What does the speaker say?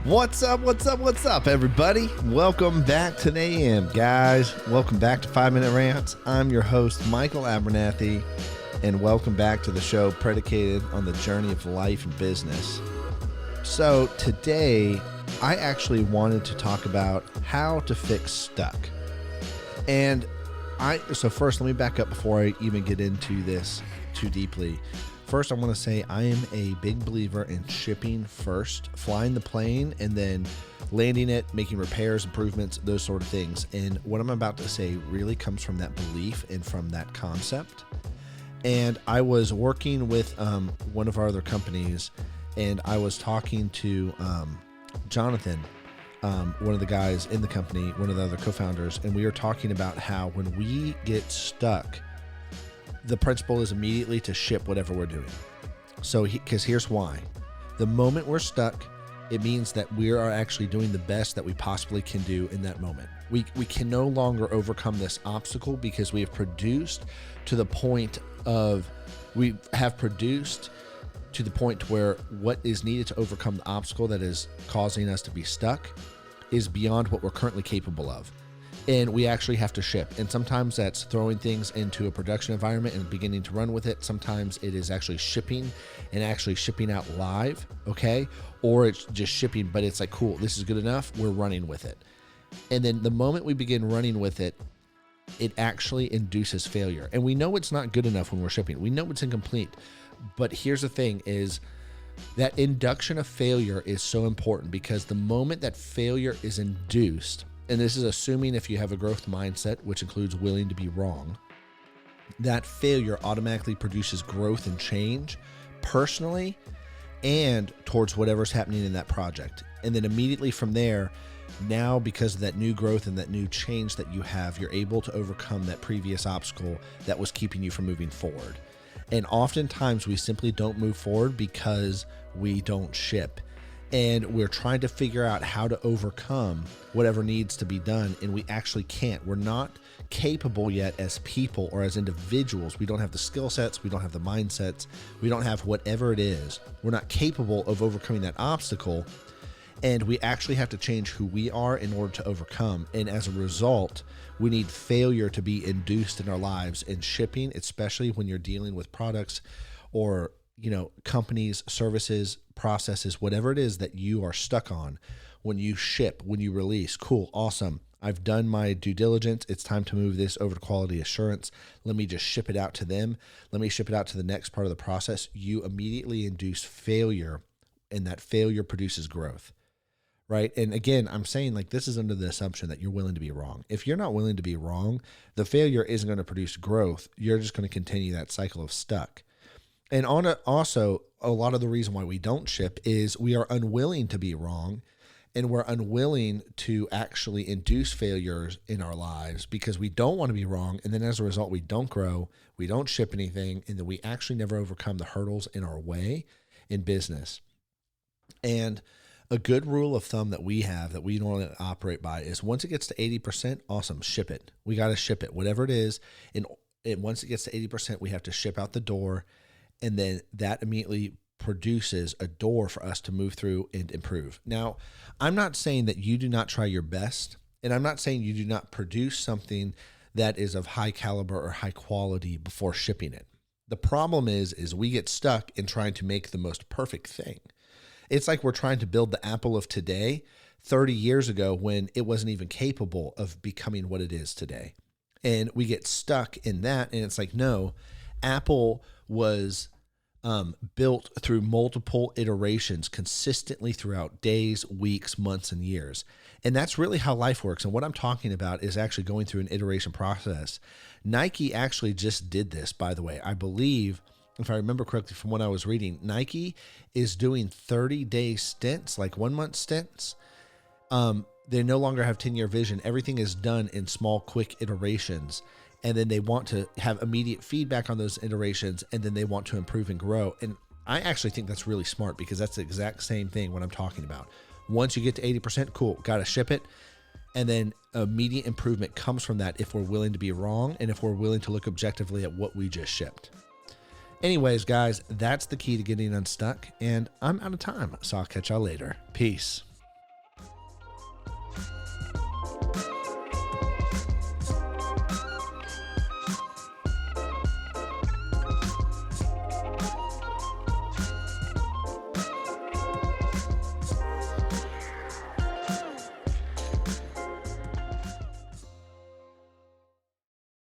What's up? What's up? What's up, everybody? Welcome back to the AM, guys. Welcome back to 5 Minute Rants. I'm your host, Michael Abernathy, and welcome back to the show predicated on the journey of life and business. So today, I actually wanted to talk about how to fix stuck. So first, let me back up before I even get into this too deeply. First, I want to say I am a big believer in shipping first, flying the plane, and then landing it, making repairs, improvements, those sort of things. And what I'm about to say really comes from that belief and from that concept. And I was working with one of our other companies, and I was talking to Jonathan, one of the guys in the company, one of the other co-founders, and we were talking about how when we get stuck, the principle is immediately to ship whatever we're doing. So, because here's why. The moment we're stuck, it means that we are actually doing the best that we possibly can do in that moment. We can no longer overcome this obstacle because we have produced to the point where what is needed to overcome the obstacle that is causing us to be stuck is beyond what we're currently capable of. And we actually have to ship. And sometimes that's throwing things into a production environment and beginning to run with it. Sometimes it is actually shipping and actually shipping out live, okay? Or it's just shipping, but it's like, cool, this is good enough, we're running with it. And then the moment we begin running with it, it actually induces failure. And we know it's not good enough when we're shipping. We know it's incomplete. But here's the thing is that induction of failure is so important because the moment that failure is induced, and this is assuming if you have a growth mindset, which includes willing to be wrong, that failure automatically produces growth and change personally and towards whatever's happening in that project. And then immediately from there, now because of that new growth and that new change that you have, you're able to overcome that previous obstacle that was keeping you from moving forward. And oftentimes we simply don't move forward because we don't ship. And we're trying to figure out how to overcome whatever needs to be done, and we actually can't. We're not capable yet as people or as individuals. We don't have the skill sets, we don't have the mindsets, we don't have whatever it is. We're not capable of overcoming that obstacle, and we actually have to change who we are in order to overcome. And as a result, we need failure to be induced in our lives in shipping, especially when you're dealing with products or companies, services, processes, whatever it is that you are stuck on. When you ship, when you release, cool, awesome. I've done my due diligence. It's time to move this over to quality assurance. Let me just ship it out to them. Let me ship it out to the next part of the process. You immediately induce failure, and that failure produces growth, right? And again, I'm saying this is under the assumption that you're willing to be wrong. If you're not willing to be wrong, the failure isn't going to produce growth. You're just going to continue that cycle of stuck. And also, a lot of the reason why we don't ship is we are unwilling to be wrong, and we're unwilling to actually induce failures in our lives because we don't want to be wrong. And then as a result, we don't grow, we don't ship anything, and then we actually never overcome the hurdles in our way in business. And a good rule of thumb that we have that we normally operate by is once it gets to 80%, awesome, ship it. We got to ship it, whatever it is. And once it gets to 80%, we have to ship out the door. And then that immediately produces a door for us to move through and improve. Now, I'm not saying that you do not try your best, and I'm not saying you do not produce something that is of high caliber or high quality before shipping it. The problem is we get stuck in trying to make the most perfect thing. It's like we're trying to build the Apple of today 30 years ago when it wasn't even capable of becoming what it is today. And we get stuck in that, and it's like, no, Apple was built through multiple iterations consistently throughout days, weeks, months, and years. And that's really how life works. And what I'm talking about is actually going through an iteration process. Nike actually just did this, by the way. I believe, if I remember correctly from what I was reading, Nike is doing 30-day stints, like 1-month stints. They no longer have 10-year vision. Everything is done in small, quick iterations. And then they want to have immediate feedback on those iterations, and then they want to improve and grow. And I actually think that's really smart because that's the exact same thing what I'm talking about. Once you get to 80%, cool, got to ship it. And then immediate improvement comes from that if we're willing to be wrong and if we're willing to look objectively at what we just shipped. Anyways, guys, that's the key to getting unstuck. And I'm out of time, so I'll catch y'all later. Peace.